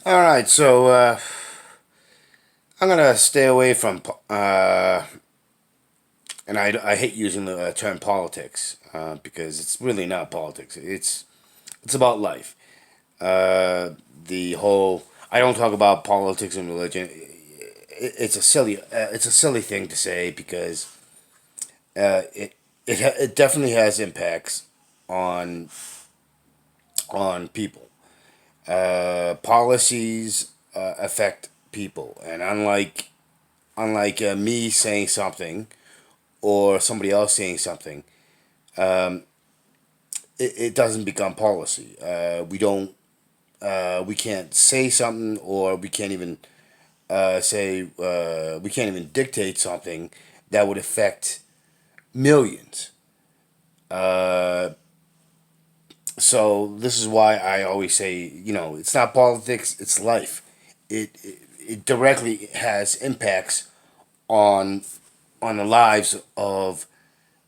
All right, so I'm gonna stay away from, and I hate using the term politics because it's really not politics. It's about life. Uh, the whole I don't talk about politics and religion. It's a silly thing to say because it definitely has impacts on people. Policies affect people, and unlike me saying something or somebody else saying something, it doesn't become policy. We can't say something, or we can't even dictate something that would affect millions. Uh, so this is why I always say, it's not politics, it's life. It directly has impacts on the lives of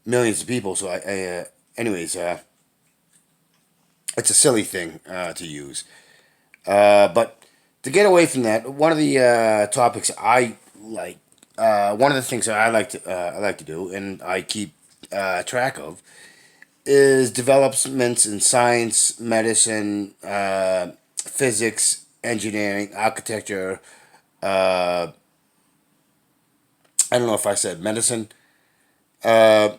millions of people. So anyways, it's a silly thing to use. But to get away from that, one of the topics I like, one of the things that I like to do, and I keep track of, is developments in science, medicine, physics, engineering, architecture. Uh, I don't know if I said medicine, uh,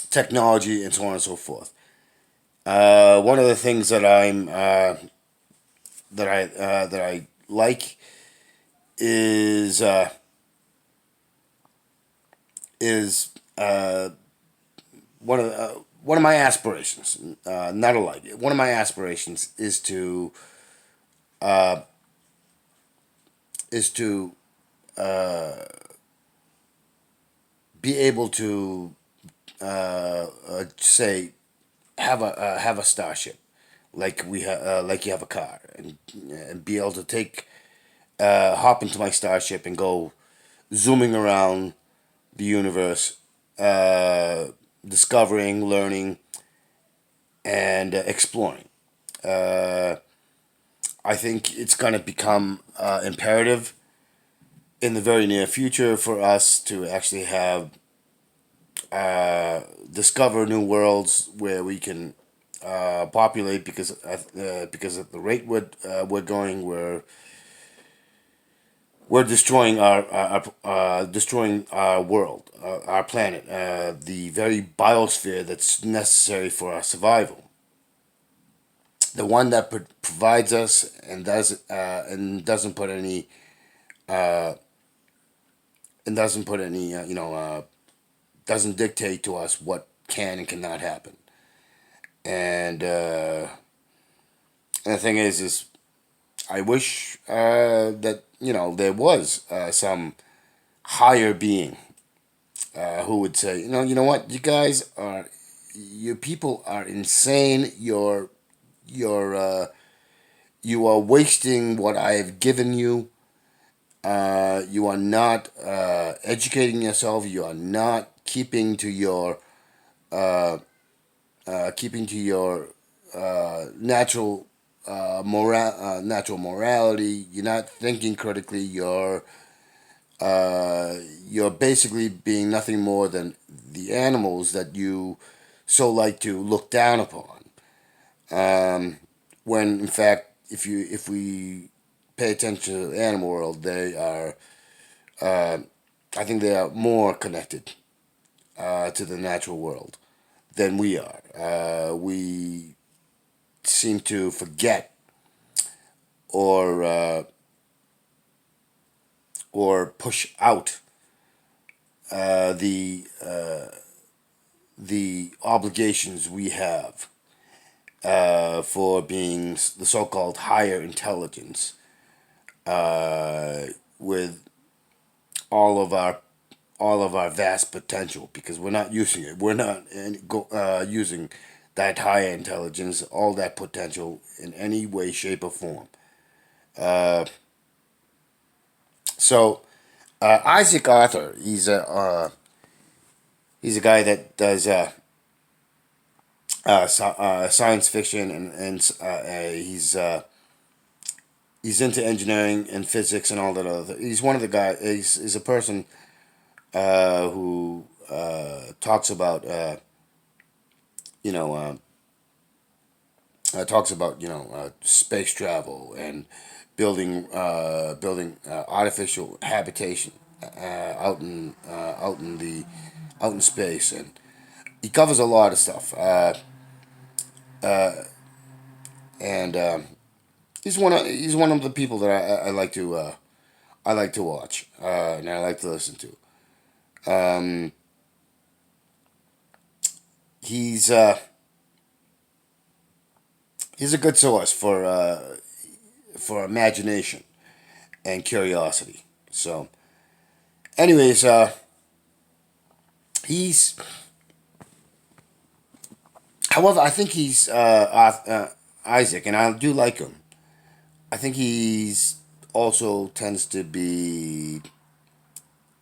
technology, and so on and so forth. One of the things that I like is is one of my aspirations. Not a like. One of my aspirations is to be able to say have a starship, like you have a car, and be able to take hop into my starship and go zooming around the universe, uh, discovering, learning, and exploring. Uh, I think it's going to become imperative in the very near future for us to actually have discover new worlds where we can populate, because at the rate we're going, we're destroying destroying our world, our planet, the very biosphere that's necessary for our survival, the one that provides us and doesn't put any doesn't dictate to us what can and cannot happen. And and the thing is I wish that there was some higher being who would say, you know what, you people are insane. You are wasting what I have given you. You are not educating yourself. You are not keeping to your natural morality. You're not thinking critically. You're basically being nothing more than the animals that you so like to look down upon. When in fact, if we pay attention to the animal world, I think they are more connected to the natural world than we are. We seem to forget, or push out uh, the uh, the obligations we have for being the so-called higher intelligence, with all of our vast potential, because we're not using it. We're not using that higher intelligence, all that potential, in any way, shape, or form. So Isaac Arthur, he's a guy that does science fiction, and he's into engineering and physics and all that other. He's one of the guys. He's a person who talks about you know talks about space travel and building artificial habitation out in space, and he covers a lot of stuff. And he's one of the people that I like to I like to watch and I like to listen to. Um, he's he's a good source for imagination and curiosity. So, anyways, he's however I think he's Isaac, and I do like him. I think he's also tends to be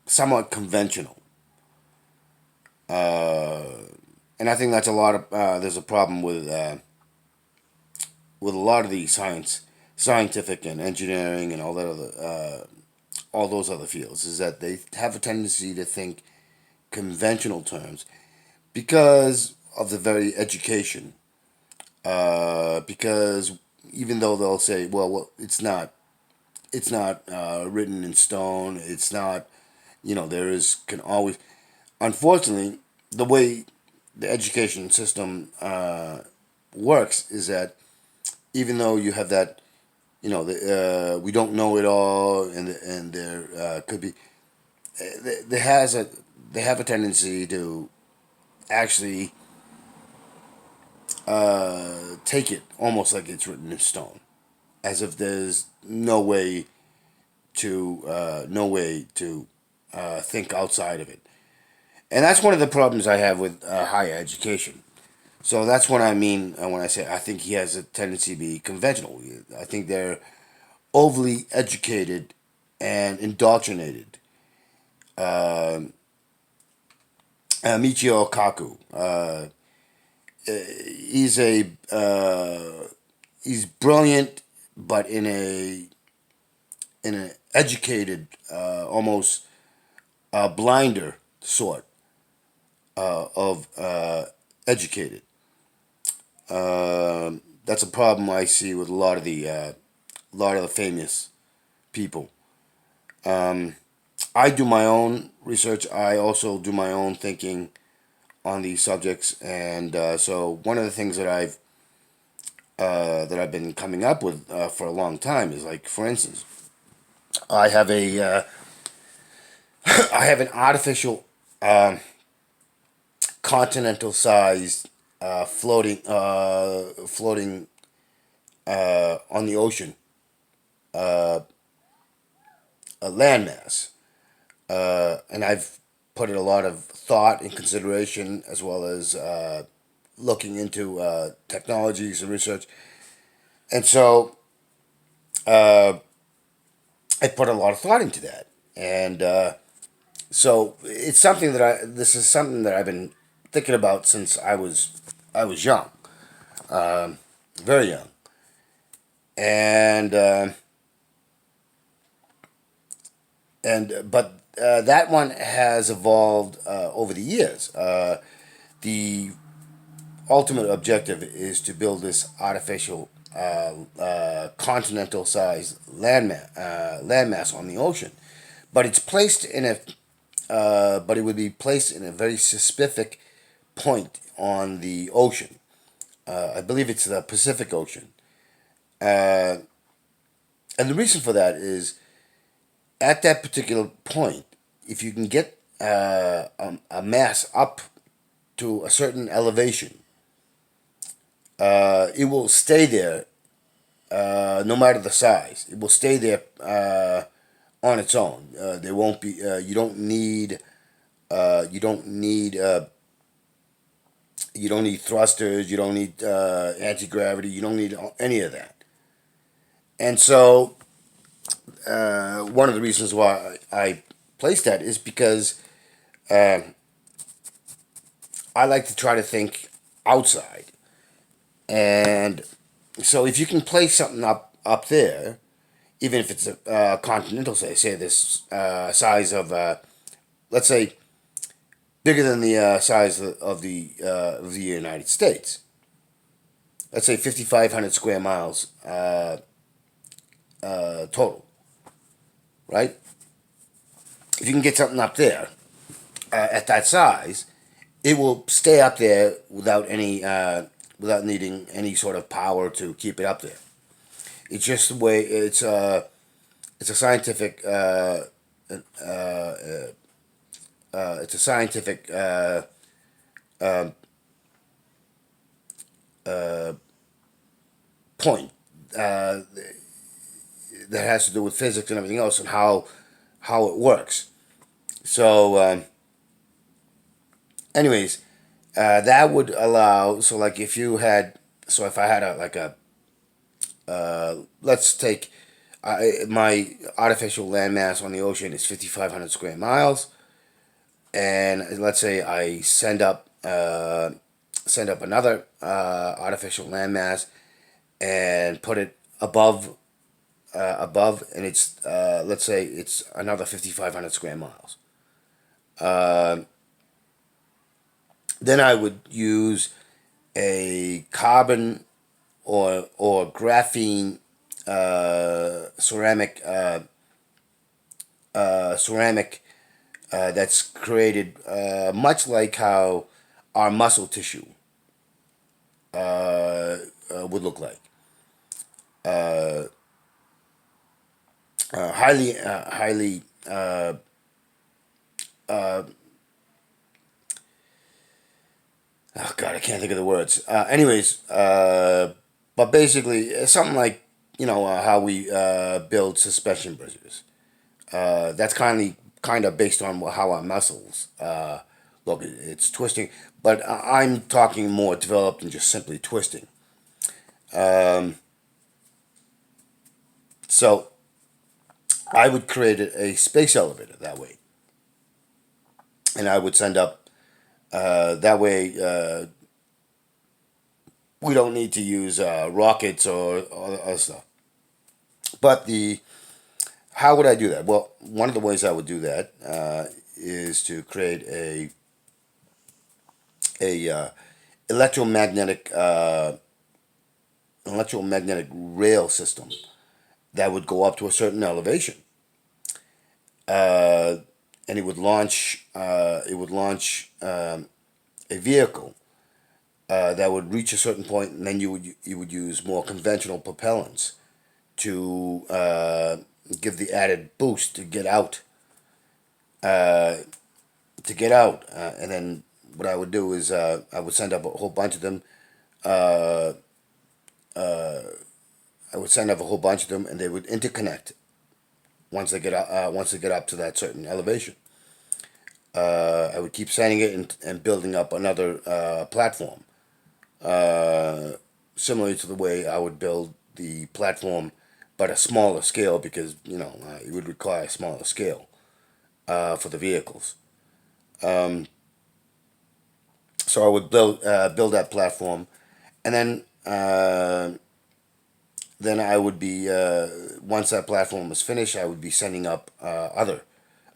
somewhat conventional. Uh, and I think that's a lot of there's a problem with a lot of the scientific and engineering and all that other all those other fields is that they have a tendency to think conventional terms because of the very education. Because even though they'll say, well, it's not written in stone. It's not, there is can always, unfortunately, the way the education system works is that even though you have that, we don't know it all, and there could be, there has a, they have a tendency to actually take it almost like it's written in stone, as if there's no way to think outside of it. And that's one of the problems I have with higher education. So that's what I mean when I say I think he has a tendency to be conventional. I think they're overly educated and indoctrinated. Uh, Michio Kaku. He's a he's brilliant, but in an educated, almost blinder sort of educated. That's a problem I see with a lot of the famous people. Um, I do my own research. I also do my own thinking on these subjects, and so one of the things that I've been coming up with for a long time is like, for instance, I have a I have an artificial continental sized floating on the ocean a landmass, and I've put in a lot of thought and consideration as well as looking into technologies and research, and so I put a lot of thought into that, and so it's something that this is something that I've been thinking about since I was young, very young, and but that one has evolved over the years. The ultimate objective is to build this artificial continental sized landmass on the ocean, but it's placed in a but it would be placed in a very specific point on the ocean. I believe it's the Pacific Ocean. Uh, and the reason for that is at that particular point, if you can get a mass up to a certain elevation, it will stay there no matter the size. It will stay there on its own. There won't be. You don't need. You don't need thrusters. You don't need anti gravity. You don't need any of that. And so, one of the reasons why I placed that is because uh, I like to try to think outside. And so if you can place something up there, even if it's a continental, say this size of let's say bigger than the size of the United States. Let's say 5,500 square miles total, right? If you can get something up there at that size, it will stay up there without needing any sort of power to keep it up there. It's just the way it's a scientific it's a scientific point uh, that has to do with physics and everything else and how it works. So, anyways, that would allow. So, like, if you had, so if I had a like a, let's take my artificial landmass on the ocean is 5,500 square miles, and let's say I send up another artificial landmass and put it above, and it's let's say it's another 5,500 square miles. Then I would use a carbon or graphene ceramic that's created much like how our muscle tissue would look like. Highly oh god, I can't think of the words. But basically, it's something like how we build suspension bridges. That's kind of based on how our muscles look. It's twisting, but I'm talking more developed than just simply twisting. So I would create a space elevator that way, and I would send up that way. We don't need to use rockets or other stuff. But the how would I do that? Well, one of the ways I would do that is to create a electromagnetic electromagnetic rail system that would go up to a certain elevation, uh, and it would launch a vehicle that would reach a certain point, and then you would use more conventional propellants to give the added boost to get out, and then what I would do is I would send up a whole bunch of them. Uh, I would send up a whole bunch of them, and they would interconnect once they get up to that certain elevation. I would keep sending it and building up another platform, uh, similarly to the way I would build the platform, but a smaller scale because it would require a smaller scale for the vehicles. Um, so I would build that platform, and then I would be once that platform was finished, I would be sending up other.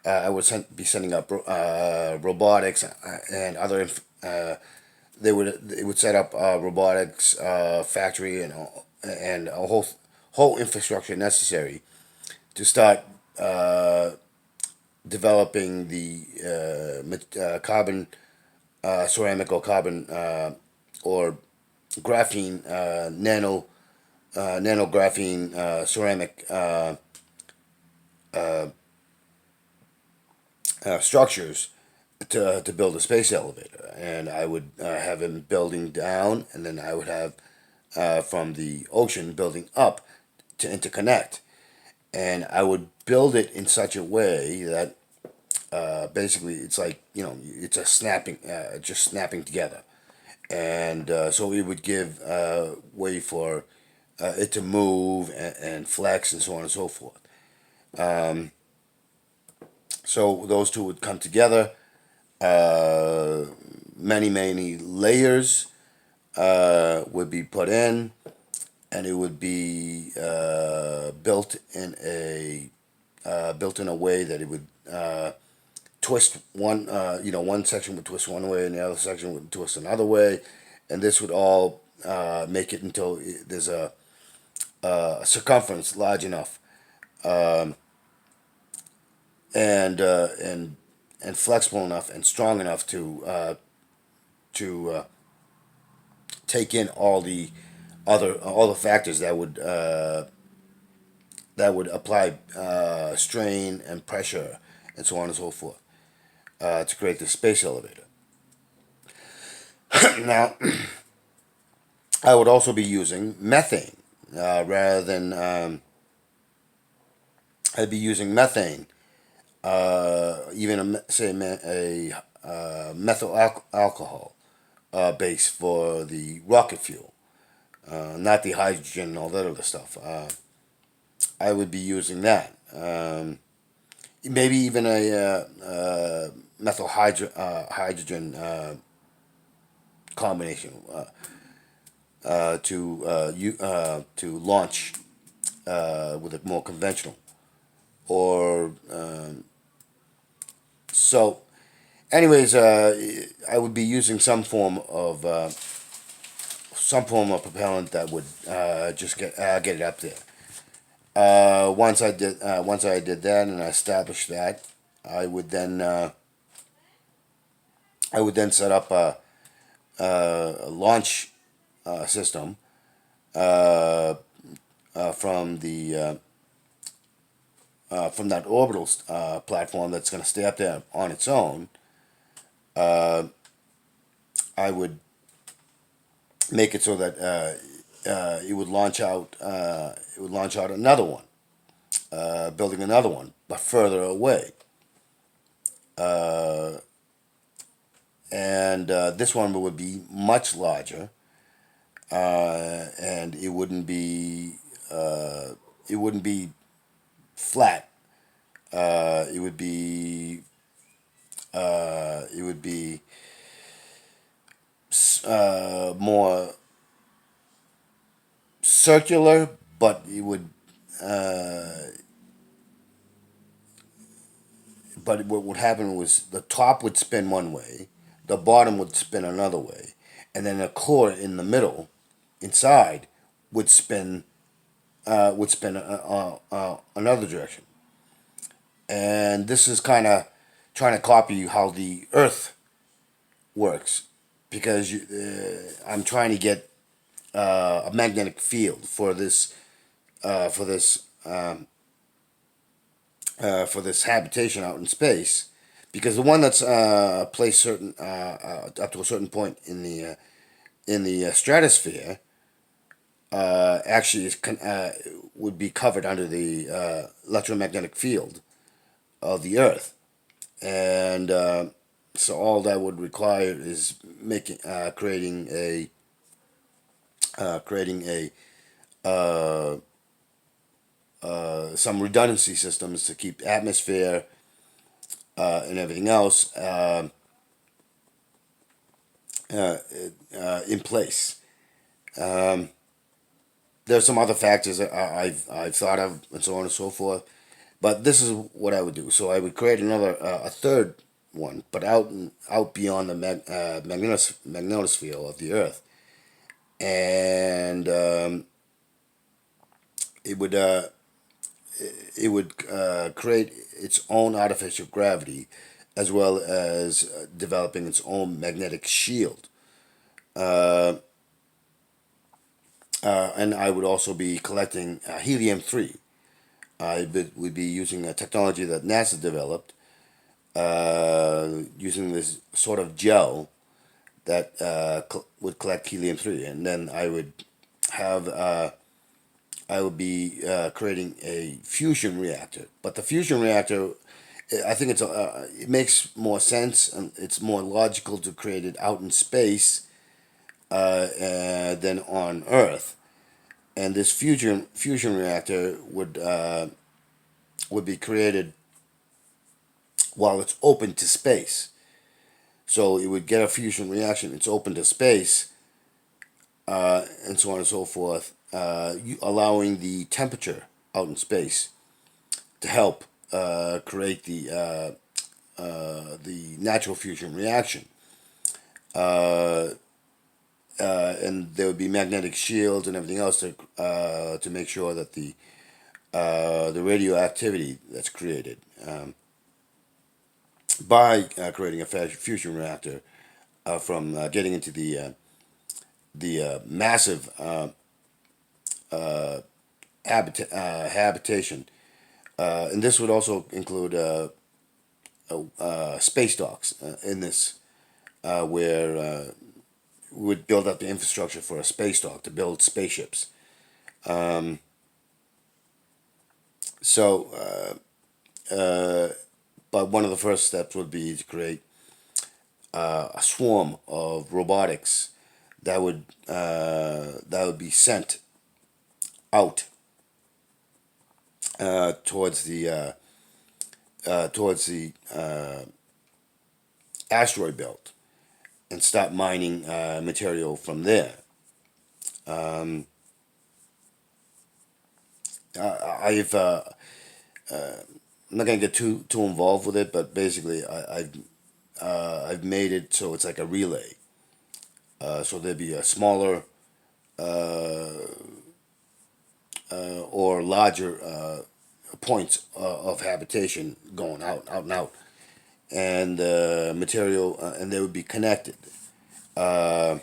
I would be sending up robotics and other. They would set up robotics factory and a whole infrastructure necessary to start uh, developing the carbon ceramic or carbon or graphene nano graphene ceramic structures to build a space elevator. And I would have him building down, and then I would have from the ocean building up to interconnect. And I would build it in such a way that basically it's like it's a snapping, just snapping together, and so it would give way for it to move and flex and so on and so forth. So those two would come together, many layers would be put in, and it would be built in a way that it would twist one, one section would twist one way and the other section would twist another way, and this would all make it until there's a circumference large enough, and and flexible enough and strong enough to take in all the factors that would apply strain and pressure and so on and so forth to create the space elevator. Now, I would also be using methane rather than I'd be using methane, even methyl alcohol base for the rocket fuel, not the hydrogen and all that other stuff. I would be using that. Maybe even a hydrogen combination to launch with a more conventional or so. Anyways, I would be using some form of propellant that would just get it up there. Once I did that and I established that, I would then set up a launch system from the from that orbital platform that's going to stay up there on its own. I would make it so that it would launch out. It would launch out another one, building another one, but further away. And this one would be much larger, and it wouldn't be flat. It would be more circular, but it would. But what would happen was the top would spin one way, the bottom would spin another way, and then the core in the middle, inside, would spin another direction. And this is kind of trying to copy how the Earth works, because I'm trying to get a magnetic field for this uh, for this um, for this habitation out in space, because the one that's placed certain up to a certain point in the stratosphere actually would be covered under the electromagnetic field of the Earth, and so all that would require is making creating a uh, some redundancy systems to keep atmosphere and everything else uh, in place. Um, there's some other factors that I've thought of and so on and so forth, but this is what I would do. So I would create a third one, but out beyond the magnetosphere of the Earth, and it would create its own artificial gravity, as well as developing its own magnetic shield. Uh, and I would also be collecting helium-3. Would be using a technology that NASA developed, using this sort of gel that would collect helium-3, and then have I would be creating a fusion reactor. But the fusion reactor, I think it makes more sense and it's more logical to create it out in space than on Earth. And this fusion reactor would be created while it's open to space. So it would get a fusion reaction. It's open to space, and so on and so forth, allowing the temperature out in space to help create the natural fusion reaction. Uh, and there would be magnetic shields and everything else to make sure that the radioactivity that's created by creating a fusion reactor from getting into the massive habitation, and this would also include space docks in this, where we would build up the infrastructure for a space dock to build spaceships. So, but one of the first steps would be to create a swarm of robotics that would be sent out towards the asteroid belt and start mining material from there. Um, I've I'm not gonna get too involved with it, but basically I've made it so it's like a relay. So there'd be a smaller or larger points of habitation going out and out, and material, and they would be connected. Uh,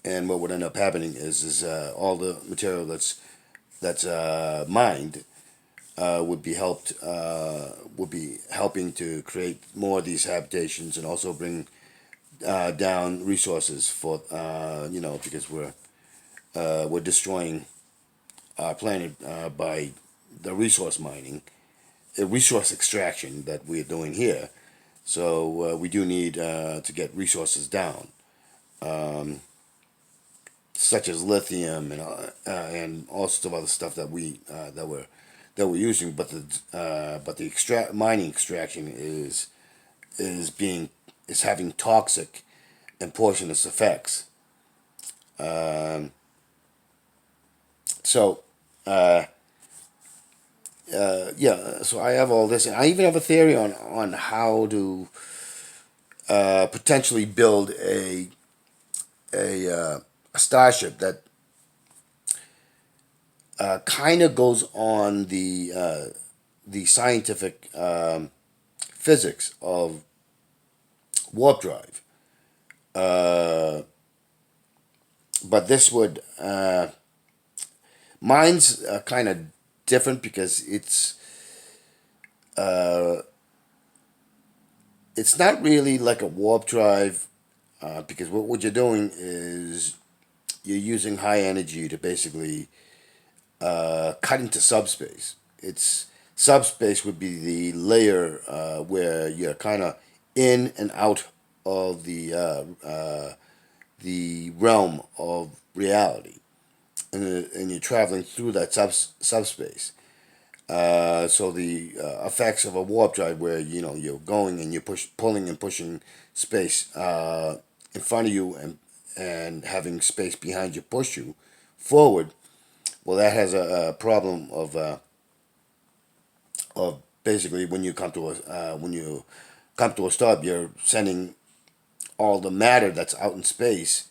and what would end up happening is all the material that's mined would be helping to create more of these habitations and also bring down resources for because we're destroying our planet by the resource mining, resource extraction that we're doing here. So we do need to get resources down, such as lithium and all sorts of other stuff that we're using. But the mining extraction is having toxic and poisonous effects. Um, so uh, yeah, so I have all this, and I even have a theory on how to potentially build a starship that kind of goes on the scientific physics of warp drive. Uh, but this would mine's kind of different because uh, it's not really like a warp drive, because what you're doing is you're using high energy to basically cut into subspace. It's Subspace would be the layer where you're kind of in and out of the realm of reality, and you're traveling through that subspace. So the effects of a warp drive, where you're going and you're pulling and pushing space in front of you, and having space behind you push you forward. Well, that has a problem of basically when you come to a stop, you're sending all the matter that's out in space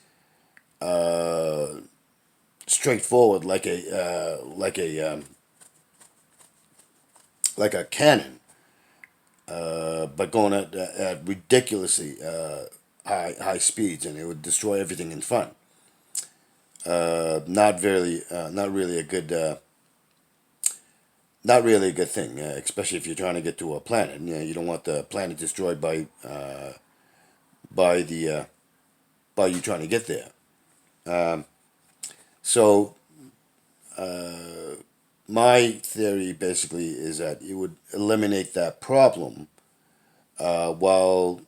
uh, straight forward like a cannon, but going at ridiculously high speeds, and it would destroy everything in front. Not really a good. Not really a good thing, especially if you're trying to get to a planet. You don't want the planet destroyed by the by you trying to get there. Um, so my theory basically is that it would eliminate that problem uh, while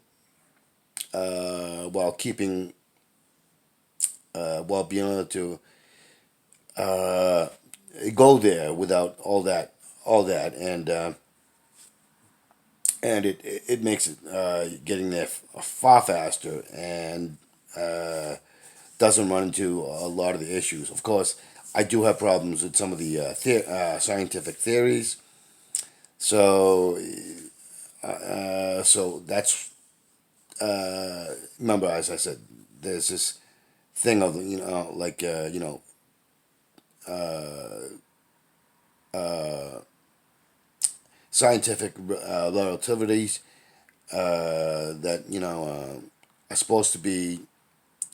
while keeping while being able to uh, go there without all that, and it makes it getting there far faster, and doesn't run into a lot of the issues. Of course, I do have problems with some of the scientific theories. So, so that's remember, as I said, there's this thing of like scientific relativities that are supposed to be,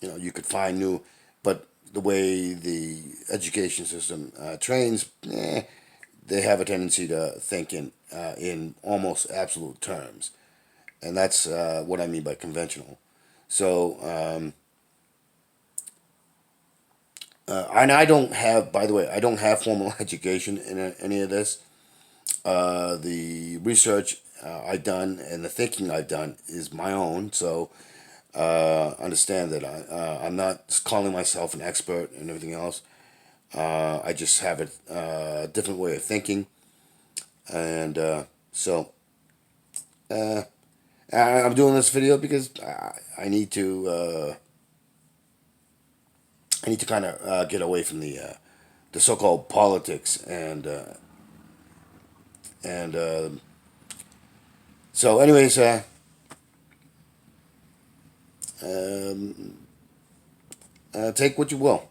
you could find new, but the way the education system trains, they have a tendency to think in almost absolute terms, and that's what I mean by conventional. So, and I don't have, by the way, I don't have formal education in any of this. The research I've done and the thinking I've done is my own. So understand that I'm not calling myself an expert and everything else. I just have a different way of thinking, and so uh, I'm doing this video because I need to. I need to kind of get away from the so-called politics and so anyways um, take what you will.